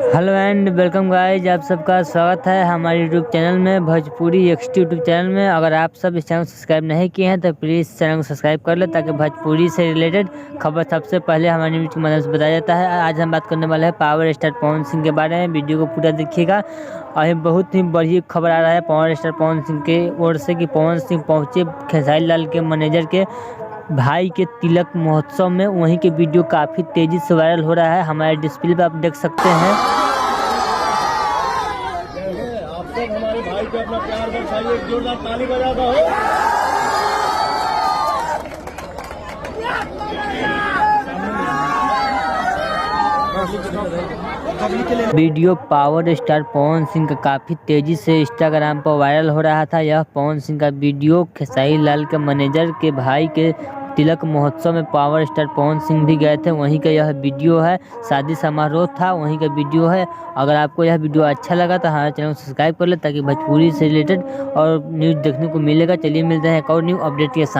Hello and welcome guys, आप सबका स्वागत है हमारे यूट्यूब चैनल में भोजपुरी एक्सटी यूट्यूब चैनल में। अगर आप सब इस चैनल को सब्सक्राइब नहीं किए हैं तो प्लीज़ चैनल को सब्सक्राइब कर ले ताकि भोजपुरी से रिलेटेड खबर सबसे पहले हमारे न्यूज़ की मदद से बताया जाता है। आज हम बात करने वाले हैं पावर स्टार पवन सिंह के बारे में। वीडियो को पूरा देखिएगा। अभी बहुत ही बड़ी खबर आ रहा है पावर स्टार पवन सिंह के ओर से कि पवन सिंह पहुँचे खेसारी लाल के मैनेजर के भाई के तिलक महोत्सव में। वहीं के वीडियो काफ़ी तेज़ी से वायरल हो रहा है। हमारे डिस्प्ले पे आप देख सकते हैं। आप सब हमारे भाई को अपना प्यार दर्शाइए, एक जोरदार ताली बजाता हो। Video power star Pawan Singh का काफ़ी तेज़ी से इंस्टाग्राम पर वायरल हो रहा था। यह पवन सिंह का वीडियो खेसारी लाल के मैनेजर के भाई के तिलक महोत्सव में पावर स्टार पवन सिंह भी गए थे। वहीं का यह वीडियो है, शादी समारोह था, वहीं का वीडियो है। अगर आपको यह वीडियो अच्छा लगा तो हमारे चैनल को सब्सक्राइब कर ले ताकि भोजपुरी से रिलेटेड और न्यूज़ देखने को मिलेगा। चलिए मिलते हैं एक और न्यू अपडेट के साथ।